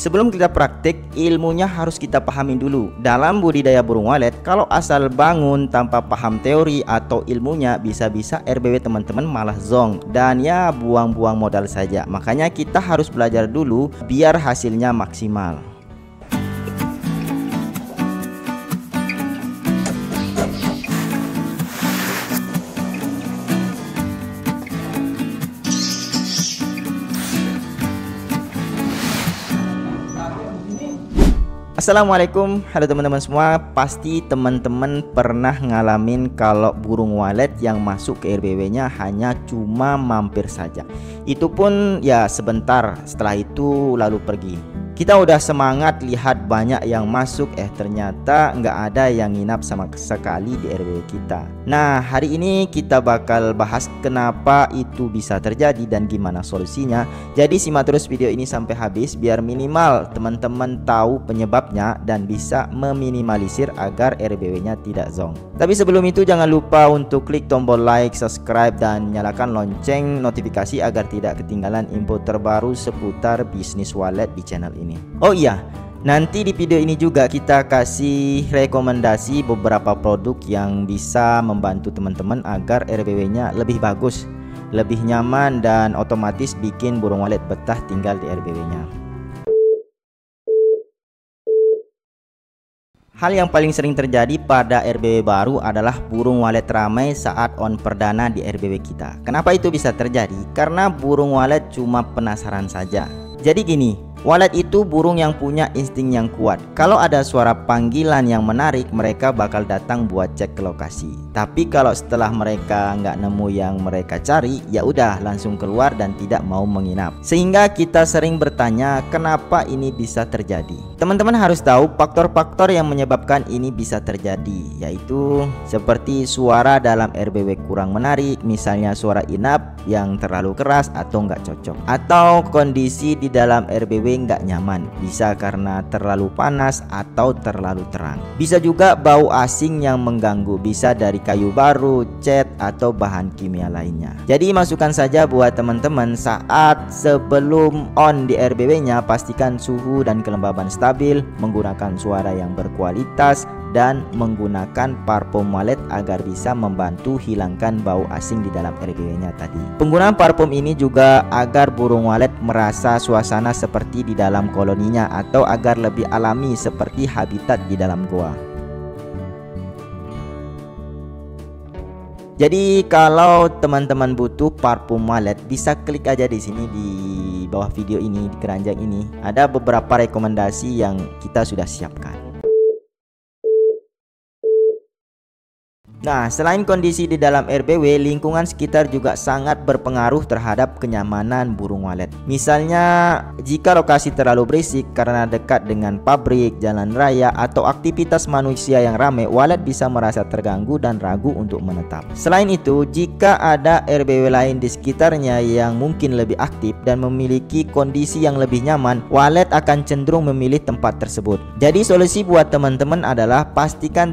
Sebelum kita praktik, ilmunya harus kita pahami dulu. Dalam budidaya burung walet, kalau asal bangun tanpa paham teori atau ilmunya, bisa-bisa RBW teman-teman malah zonk dan ya buang-buang modal saja. Makanya kita harus belajar dulu biar hasilnya maksimal. Assalamualaikum, halo teman-teman semua. Pasti teman-teman pernah ngalamin kalau burung walet yang masuk ke RBW-nya hanya cuma mampir saja. Itu pun ya sebentar, setelah itu lalu pergi. Kita udah semangat lihat banyak yang masuk, ternyata nggak ada yang nginap sama sekali di RBW kita. Nah, hari ini kita bakal bahas kenapa itu bisa terjadi dan gimana solusinya. Jadi simak terus video ini sampai habis biar minimal teman-teman tahu penyebabnya dan bisa meminimalisir agar RBW-nya tidak zonk. Tapi sebelum itu jangan lupa untuk klik tombol like, subscribe, dan nyalakan lonceng notifikasi agar tidak ketinggalan info terbaru seputar bisnis walet di channel ini. Oh iya, nanti di video ini juga kita kasih rekomendasi beberapa produk yang bisa membantu teman-teman agar RBW-nya lebih bagus, lebih nyaman, dan otomatis bikin burung walet betah tinggal di RBW-nya. Hal yang paling sering terjadi pada RBW baru adalah burung walet ramai saat on perdana di RBW kita. Kenapa itu bisa terjadi? Karena burung walet cuma penasaran saja. Jadi gini, walet itu burung yang punya insting yang kuat. Kalau ada suara panggilan yang menarik, mereka bakal datang buat cek ke lokasi. Tapi kalau setelah mereka nggak nemu yang mereka cari, ya udah langsung keluar dan tidak mau menginap. Sehingga kita sering bertanya kenapa ini bisa terjadi. Teman-teman harus tahu faktor-faktor yang menyebabkan ini bisa terjadi, yaitu seperti suara dalam RBW kurang menarik, misalnya suara inap yang terlalu keras atau nggak cocok, atau kondisi di dalam RBW nggak nyaman, bisa karena terlalu panas atau terlalu terang. Bisa juga bau asing yang mengganggu, bisa dari kayu baru, cat, atau bahan kimia lainnya. Jadi masukkan saja buat teman-teman saat sebelum on di RBW-nya, pastikan suhu dan kelembaban stabil, menggunakan suara yang berkualitas, dan menggunakan parfum walet agar bisa membantu hilangkan bau asing di dalam RBW-nya tadi. Penggunaan parfum ini juga agar burung walet merasa suasana seperti di dalam koloninya atau agar lebih alami seperti habitat di dalam goa. Jadi kalau teman-teman butuh parfum walet, bisa klik aja di sini di bawah video ini, di keranjang ini. Ada beberapa rekomendasi yang kita sudah siapkan. Nah, selain kondisi di dalam RBW, lingkungan sekitar juga sangat berpengaruh terhadap kenyamanan burung walet. Misalnya, jika lokasi terlalu berisik karena dekat dengan pabrik, jalan raya, atau aktivitas manusia yang ramai, walet bisa merasa terganggu dan ragu untuk menetap. Selain itu, jika ada RBW lain di sekitarnya yang mungkin lebih aktif dan memiliki kondisi yang lebih nyaman, walet akan cenderung memilih tempat tersebut. Jadi solusi buat teman-teman adalah pastikan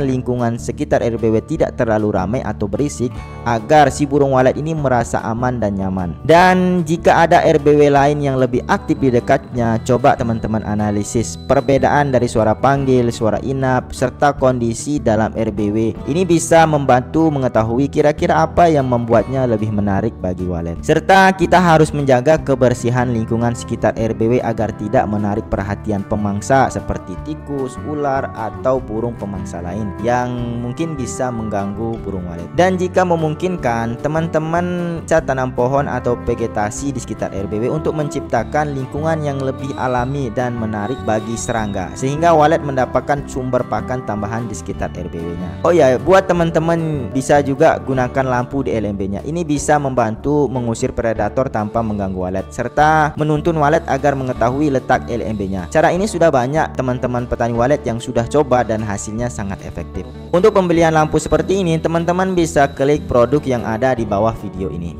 lingkungan sekitar RBW tidak terlalu ramai atau berisik agar si burung walet ini merasa aman dan nyaman. Dan jika ada RBW lain yang lebih aktif di dekatnya, coba teman-teman analisis perbedaan dari suara panggil, suara inap, serta kondisi dalam RBW. Ini bisa membantu mengetahui kira-kira apa yang membuatnya lebih menarik bagi walet. Serta kita harus menjaga kebersihan lingkungan sekitar RBW agar tidak menarik perhatian pemangsa seperti tikus, ular, atau burung pemangsa lain yang mungkin bisa mengganggu burung walet. Dan jika memungkinkan, teman-teman tanam pohon atau vegetasi di sekitar RBW untuk menciptakan lingkungan yang lebih alami dan menarik bagi serangga, sehingga walet mendapatkan sumber pakan tambahan di sekitar RBW-nya. Oh ya, buat teman-teman bisa juga gunakan lampu di LMB-nya. Ini bisa membantu mengusir predator tanpa mengganggu walet, serta menuntun walet agar mengetahui letak LMB-nya. Cara ini sudah banyak teman-teman petani walet yang sudah coba dan hasilnya sangat efektif. Untuk pembelian lampu seperti ini, teman-teman bisa klik produk yang ada di bawah video ini.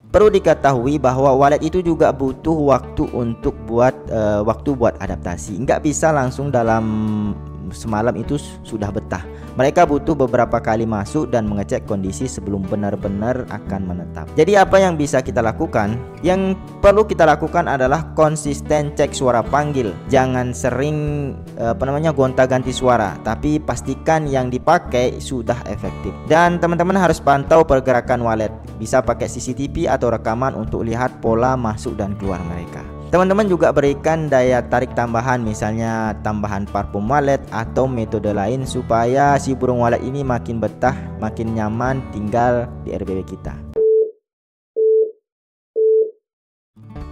Perlu diketahui bahwa walet itu juga butuh waktu untuk buat adaptasi. Nggak bisa langsung dalam semalam itu sudah betah. Mereka butuh beberapa kali masuk dan mengecek kondisi sebelum benar-benar akan menetap. Jadi apa yang bisa kita lakukan? Yang perlu kita lakukan adalah konsisten cek suara panggil. Jangan sering gonta-ganti suara, tapi pastikan yang dipakai sudah efektif. Dan teman-teman harus pantau pergerakan walet. Bisa pakai CCTV atau rekaman untuk lihat pola masuk dan keluar mereka. Teman-teman juga berikan daya tarik tambahan, misalnya tambahan parfum walet atau metode lain supaya si burung walet ini makin betah, makin nyaman tinggal di RBW kita.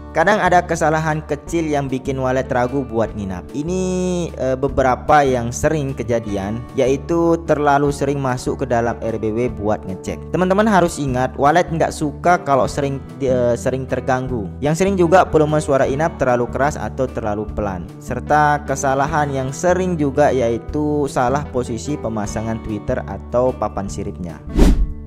Kadang ada kesalahan kecil yang bikin walet ragu buat nginap. Ini beberapa yang sering kejadian, yaitu terlalu sering masuk ke dalam RBW buat ngecek. Teman-teman harus ingat, walet nggak suka kalau sering terganggu. Yang sering juga volume suara inap terlalu keras atau terlalu pelan. Serta kesalahan yang sering juga yaitu salah posisi pemasangan tweeter atau papan siripnya.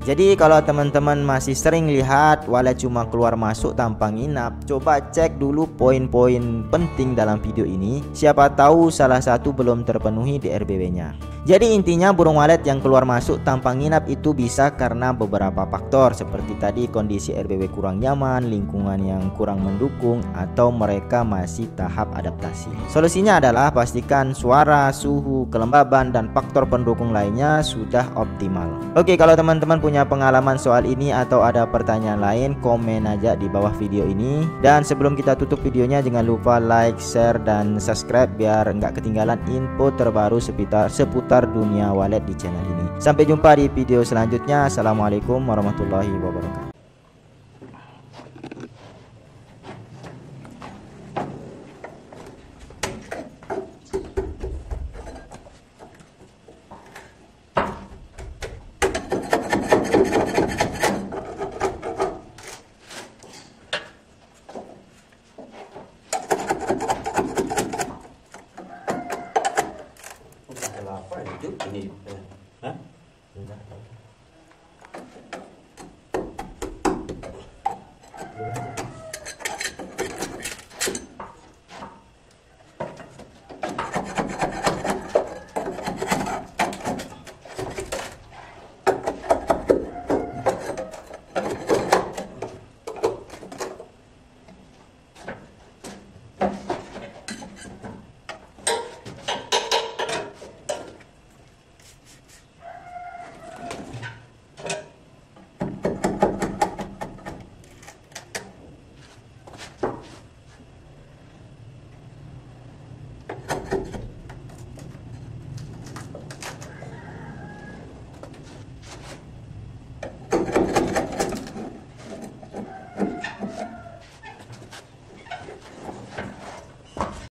Jadi kalau teman-teman masih sering lihat walet cuma keluar masuk tanpa nginap, coba cek dulu poin-poin penting dalam video ini. Siapa tahu salah satu belum terpenuhi di RBW-nya. Jadi intinya burung walet yang keluar masuk tanpa nginap itu bisa karena beberapa faktor, seperti tadi kondisi RBW kurang nyaman, lingkungan yang kurang mendukung, atau mereka masih tahap adaptasi. Solusinya adalah pastikan suara, suhu, kelembaban, dan faktor pendukung lainnya sudah optimal. Oke, kalau teman-teman punya pengalaman soal ini atau ada pertanyaan lain, komen aja di bawah video ini. Dan sebelum kita tutup videonya, jangan lupa like, share, dan subscribe biar nggak ketinggalan info terbaru seputar dunia walet di channel ini. Sampai jumpa di video selanjutnya. Assalamualaikum warahmatullahi wabarakatuh.